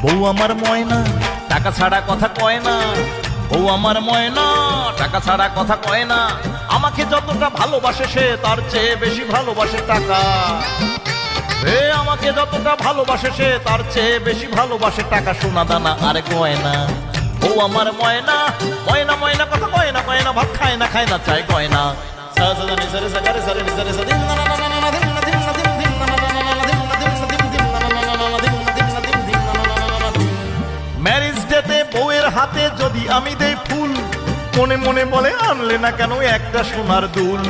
বউ আমার ময়না টাকা ছাড়া কথা কয় না, বউ আমার ময়না টাকা ছাড়া কথা কয় না। আমাকে যতটা ভালোবাসে সে তার চেয়ে বেশি ভালোবাসে টাকা। আমাকে যতটা ভালোবাসে সে তার চেয়ে বেশি ভালোবাসে টাকা, সোনা দানা আর গয়না। বউ আমার ময়না ময়না ময়না কথা কয় না, কয় না ভাত খায় না, খায় না চাই গয়না। ম্যারেজ ডেতে বউয়ের হাতে যদি আমি দেই ফুল, মনে মনে বলে আনলে না কেন একটা সোনার দুল।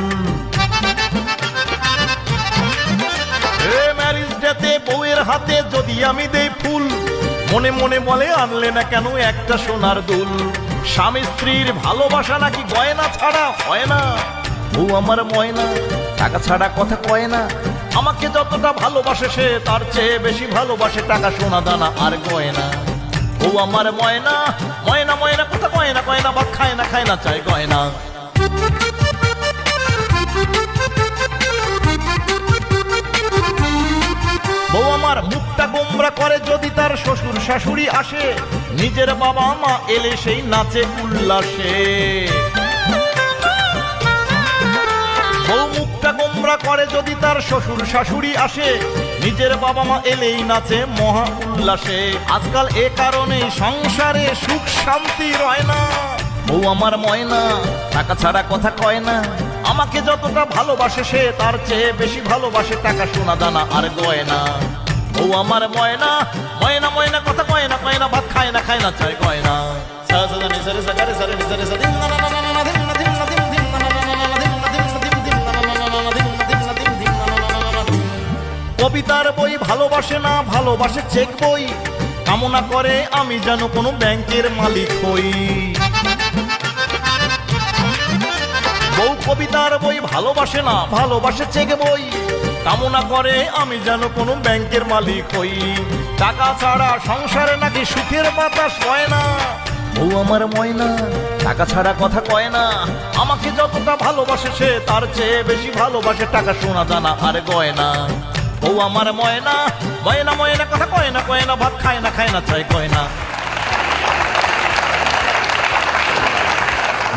ম্যারেজ ডেতে বউয়ের হাতে যদি আমি দেই ফুল, মনে মনে বলে আনলে না কেন একটা সোনার দুল। স্বামী স্ত্রীর ভালোবাসা নাকি গয়না ছাড়া হয় না। বউ আমার ময়না টাকা ছাড়া কথা কয় না। আমাকে যতটা ভালোবাসে সে তার চেয়ে বেশি ভালোবাসে টাকা, সোনা দানা আর গয়না। বউ আমার ময়না ময়না ময়না কথা কয় না, কয় না ভাত খায় না, খায় না চাই গয়না। বউ আমার মুখটা গোমরা করে যদি তার শ্বশুর শাশুড়ি আসে, নিজের বাবা মা এলে সেই নাচে উল্লাসে। বউ মুখটা গোমরা করে যদি তার শ্বশুর শাশুড়ি আসে, নিজের বাবা মা এলেই নাচে মহা উল্লাসে। আজকাল এ কারণে সংসারে সুখ শান্তি রয় না। বউ আমার ময়না টাকা ছাড়া কথা কয় না। আমাকে যতটা ভালোবাসে সে তার চেয়ে বেশি ভালোবাসে টাকা, সোনা দানা আর গয়না। বউ আমার ময়না ময়না ময়না কথা কয় না, কয় না ভাত খায় না, খায় না চাই গয়না। কবিতার বই ভালোবাসে না, ভালোবাসে চেক বই। কামনা করে আমি যেন কোনো ব্যাংকের মালিক হই। বউ কবিতার বই ভালোবাসে না, ভালোবাসে চেক বই। কামনা করে আমি যেন কোনো ব্যাংকের মালিক হই। টাকা ছাড়া সংসারে নাকি সুখের বাতাস হয় না। বউ আমার ময়না টাকা ছাড়া কথা কয় না। আমাকে যতটা ভালোবাসে সে তার চেয়ে বেশি ভালোবাসে টাকা, সোনা দানা আর গয়না। বউ আমার ময়না ময়না ময়না কথা কয় না, কয় না ভাত খায় না, খায় না চাই গয়না।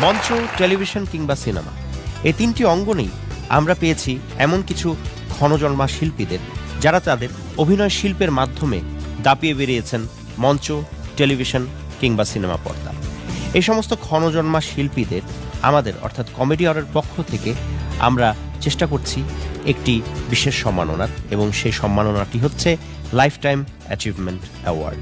মঞ্চ, টেলিভিশন কিংবা সিনেমা, এই তিনটি অঙ্গনেই আমরা পেয়েছি এমন কিছু ক্ষণজন্মা শিল্পীদের যারা তাদের অভিনয় শিল্পের মাধ্যমে দাপিয়ে বেরিয়েছেন মঞ্চ, টেলিভিশন কিংবা সিনেমা পর্দা। এই সমস্ত ক্ষণজন্মা শিল্পীদের আমাদের অর্থাৎ কমেডি আওয়ারের পক্ষ থেকে আমরা চেষ্টা করছি একটি বিশেষ সম্মাননার, এবং সেই সম্মাননাটি হচ্ছে লাইফ টাইম অ্যাচিভমেন্ট অ্যাওয়ার্ড।